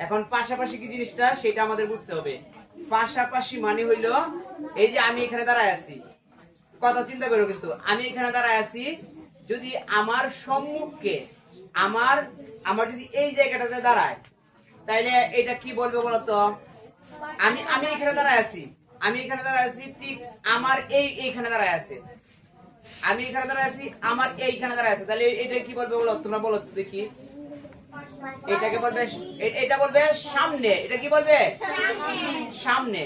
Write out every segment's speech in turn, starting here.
এখন পাশাপাশি কি জিনিসটা সেটা আমাদের বুঝতে হবে। পাশাপাশি মানে হইলো এই যে আমি এখানে দাঁড়ায় আছি, কথা চিন্তা করো, কিন্তু আমি এখানে দাঁড়ায় আছি, যদি আমার সম্মুখে আমার আমার যদি এই জায়গাটাতে দাঁড়ায়, তাইলে এটা কি বলবে বলতো? আমি আমি এখানে দাঁড়ায় আছি, আমি এখানে দাঁড়ায় আছি, ঠিক আমার এইখানে দাঁড়ায় আছে, আমি এখানে দাঁড়ায় আছি, আমার এইখানে দাঁড়ায় আছে, তাহলে এটা কি বলবে বলো? তোমরা বলো তো দেখি। এটাকে বলবে, এটা বলবে সামনে। এটা কি বলবে? সামনে।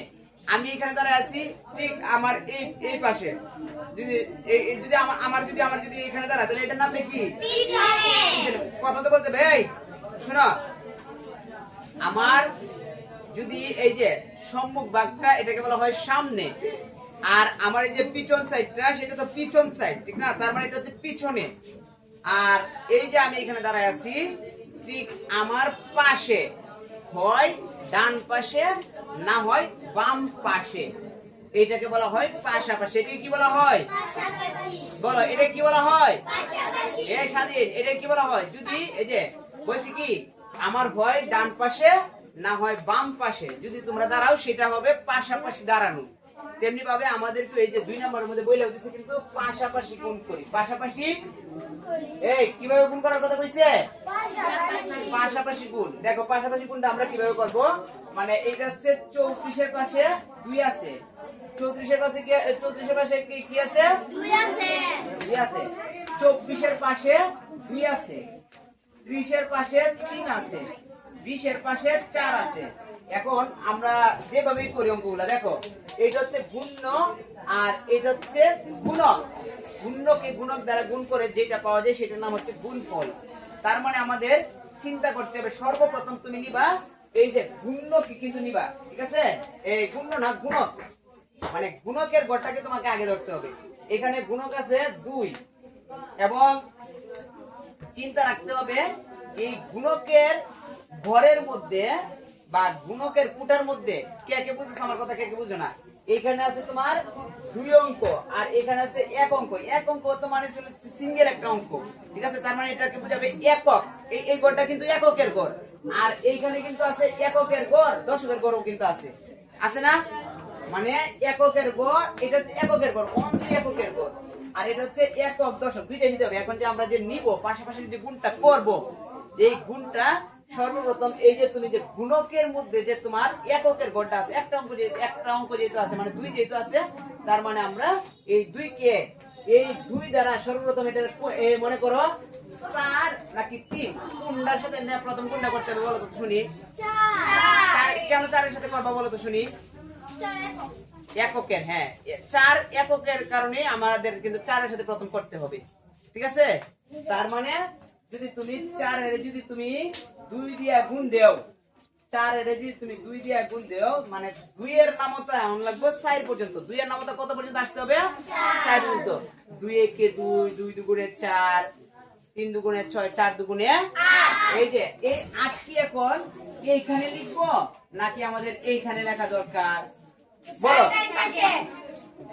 আমি এখানে দাঁড়ায় আছি, ঠিক আমার এই পাশে, যদি যদি আমার যদি এখানে দাঁড়ায়, তাহলে এটার নাম কি? কথা তো বলতে হবে। এই শোনো, আমার যদি এই যে সম্মুখ ভাগটা, এটাকে বলা হয় সামনে, আর আমার এই যে পিছন সাইডটা, সেটা তো পিছন সাইড, ঠিক না? তার মানে এটা হচ্ছে পিছনে। আর এই যে আমি এখানে দাঁড়ায় আছি, ঠিক আমার পাশে, হয় ডান পাশে, না হয় বাম পাশে, এটাকে বলা হয় পাশাপাশি। এটাকে কি বলা হয়? বলো, এটা কি বলা হয়? এই স্বাধীন, এটা কি বলা হয়? যদি এই যে বলছি কি, আমার হয় ডান পাশে, না হয় বাম পাশে, যদি তোমরা দাঁড়াও, সেটা হবে পাশাপাশি দাঁড়ানো। তেমনি ভাবে আমাদেরকে এই যে 2 নম্বরের মধ্যে বইলে হচ্ছে কিন্তু পাশাপাশি গুণ করি। পাশাপাশি এই কিভাবে গুণ করার কথা কইছে? পাশাপাশি গুণ। দেখো পাশাপাশি গুণটা আমরা কিভাবে করব, মানে এটা হচ্ছে 34 এর পাশে 2 আছে, 34 এর পাশে কি, 34 এর পাশে কি আছে? 2 আছে, 2 আছে। 24 এর পাশে 2 আছে, 30 এর পাশে 3 আছে, 20 এর পাশে 4 আছে। এখন আমরা যেভাবে করি অঙ্কগুলো, দেখো এটা হচ্ছে গুণ্য আর এটা হচ্ছে গুণক। গুণ্যকে গুণক দ্বারা গুণ করে যেটা পাওয়া যায় সেটার নাম হচ্ছে গুণফল। তার মানে আমাদের চিন্তা করতে হবে, সর্বপ্রথম তুমি নিবা এই যে গুণ্যকে কিন্তু নিবা, ঠিক আছে? এই গুণ্য না গুণক, মানে গুণকের গড়টাকে তোমাকে আগে ধরতে হবে। এখানে গুণক আছে 2, এবং চিন্তা রাখতে হবে এই গুণকের ঘরের মধ্যে বা গুণকের কুটার মধ্যে, কে কে বুঝছো আমার কথা, কে কে বুঝো না? এখানে আছে তোমার 2 অঙ্ক, আর এখানে আছে 1 অঙ্ক। 1 অঙ্ক তো মানে সিঙ্গেল একটা অঙ্ক, ঠিক আছে? তার মানে এটাকে বুঝাবে একক। এই গড়টা কিন্তু এককের গড়, আর এইখানে কিন্তু আছে এককের গড়, দশকের গড়ও কিন্তু আছে, আছে না? মানে এককের গড়, এটা হচ্ছে এককের গড়, অনলি এককের গড়, আর এটা হচ্ছে একক দশক, দুইটাই নিতে হবে। এখন যে আমরা যে নিব পাশাপাশি যে গুণটা করব, এই গুণটা সর্বপ্রথম এই যে তুমি যে গুণকের মধ্যে যে তোমার এককের গড়টা আছে, একটা অঙ্ক যেহেতু আছে, মানে 2 যেহেতু আছে, তার মানে আমরা এই 2 কে এই 2 দ্বারা সর্বপ্রথম এটা মনে করো 4 নাকি 3, কোনটার সাথে প্রথম কোনটা করতে হবে বলো তো শুনি? 4। কেন 4 এর সাথে করবা বলো তো শুনি? এককের, হ্যাঁ 4 এককের কারণে আমাদের কিন্তু 4 এর সাথে প্রথম করতে হবে, ঠিক আছে? তার মানে যদি তুমি 4 এর যদি তুমি 2 দিয়ে গুণ দাও, 4 এর যদি তুমি 2 দিয়ে গুণ দাও, মানে 2 এর নামতা এমন লাগবে 4 পর্যন্ত। 2 এর নামতা কত পর্যন্ত আসতে হবে? 4 পর্যন্ত। 2 একে 2, 2 দুগুণে 4, 3 দুগুণে 6, 4 দুগুণে 8। এই যে এই 8 কি এখন এইখানে লিখবো নাকি আমাদের এইখানে লেখা দরকার বলো?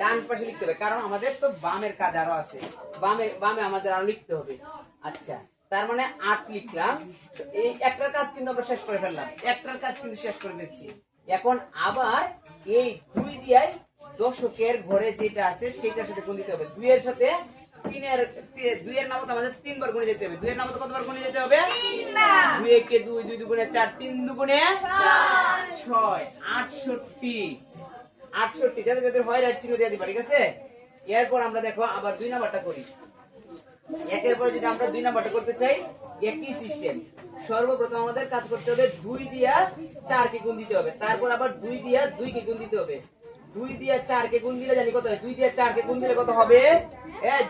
ডান পাশে লিখতে হবে, কারণ আমাদের তো বামের কাজ আরো আছে, বামে আমাদের আরো লিখতে হবে। আচ্ছা, তার মানে 8 লিখলাম। এই একটার কাজ কিন্তু আমরা শেষ করে ফেললাম, একটার কাজ কিন্তু শেষ করে দিচ্ছি। এখন আবার এই 2 দিয়ে দশকের ঘরে যেটা আছে সেটার সাথে গুণ দিতে হবে। 2 এর সাথে 2 এর নামতা আমাদের 3 বার গুণে যেতে হবে। 2 এর নামতা কতবার গুণে যেতে হবে? 3 বার। 2 একে 2, 2 দুগুণে 4, 3 দুগুণে 6, 68। 68 যাতে যাতে হয় রাইট চিহ্ন দিয়ে দিবা, ঠিক আছে? এরপর আমরা দেখো আবার 2 নাম্বারটা করি। একের পরে যদি আমরা 2 নাম্বারটা করতে চাই, একই সিস্টেম। সর্বপ্রথম আমাদের কাজ করতে হবে 2 দিয়া 4 কে গুণ দিতে হবে, তারপর আবার 2 দিয়া 2 কে গুণ দিতে হবে। 2 দিয়া 4 কে গুণ দিলে জানি কত হয়? 2 দিয়া 4 কে গুণ দিলে কত হবে?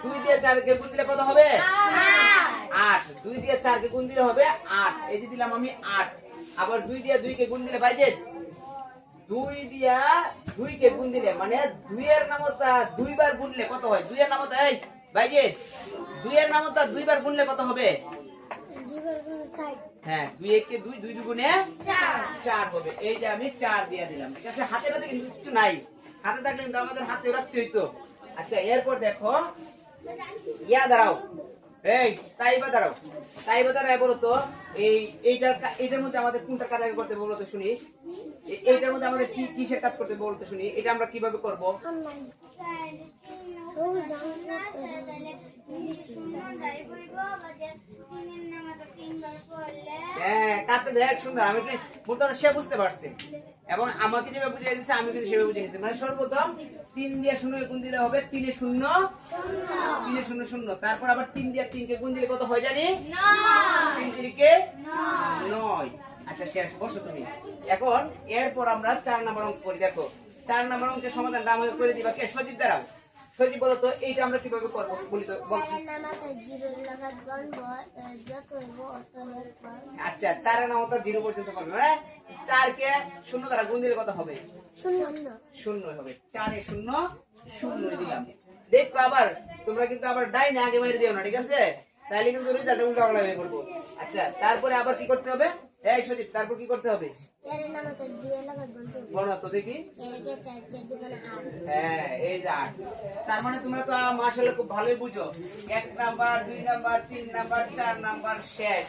2 দিয়া 4 কে গুণ দিলে কত হবে? 8। 2 দিয়া 4 কে গুণ দিলে হবে 8। এই যে দিলাম আমি 8। আবার 2 দিয়া 2 কে গুণ দিলে ভাই যে 2 দিয়া 2 কে গুণ দিলে, মানে 2 এর নামতা 2 বার গুণলে কত হয়? 2 এর নামতা এই ভাই যে 2 এর নামতা 2 বার গুণলে কত হবে? 2 বার গুণ 4। হ্যাঁ, 2 একে 2, 2 দুগুণে 4 হবে। এই যে আমি 4 দিয়া দিলাম, ঠিক আছে? হাতে হাতে কিন্তু কিছু নাই, হাতে থাকলে কিন্তু আমাদের হাতে রাখতে হইতো। আচ্ছা, এরপর দেখো ইয়া দাঁড়াও, এই তাইবা দাঁড়াও বলো তো এইটার মধ্যে আমাদের কোনটা কাজ আগে করতে হবে বলো তো শুনি। এইটার মধ্যে আমাদের কি কিসের কাজ করতে হবে বলো তো শুনি। এটা আমরা কিভাবে করব? হ্যাঁ, কাটতে দেখ সুন্দর। আমি কি মোট কথা সে বুঝতে পারছে এবং আমাকে যেভাবে বুঝিয়ে দিচ্ছে আমি কিন্তু সেভাবে বুঝিয়ে নিচ্ছি। মানে সর্বপ্রথম 3 দিয়ে 0 গুণ দিলে হবে 3 এ 0 3 এ 0 0। তারপর আবার 3 দিয়ে 3 কে গুণ দিলে কত হয় জানি? 3 তিরিকে 9। আচ্ছা শেষ, বসো তুমি। এখন এরপর আমরা 4 নম্বর অঙ্ক করি। দেখো 4 নম্বর অঙ্কের সমাধানটা আমাকে করে দিবা কে? সজীব দাঁড়াও। সজীব বলো তো এইটা আমরা কিভাবে করব বলি তো বলছি। আচ্ছা 4 এর নাম তো 0 পর্যন্ত পারবে না। 4 কে 0 দ্বারা গুণ দিলে কত হবে? 0 হবে। 4 এ 0 0 দিলাম। দেখো আবার তোমরা কিন্তু আবার ডাইনে আগে বাইরে দিও না, ঠিক আছে? তাহলে কিন্তু রেজাল্ট উল্টো পাল্টা হয়ে পড়বো। আচ্ছা তারপরে আবার কি করতে হবে? এই সজীব তারপর কি করতে হবে? গণনা তো দেখি। হ্যাঁ এই যে 8। তার মানে তোমরা তো মাশাআল্লাহ খুব ভালোই বুঝো। 1 নাম্বার 2 নাম্বার 3 নাম্বার 4 নাম্বার শেষ।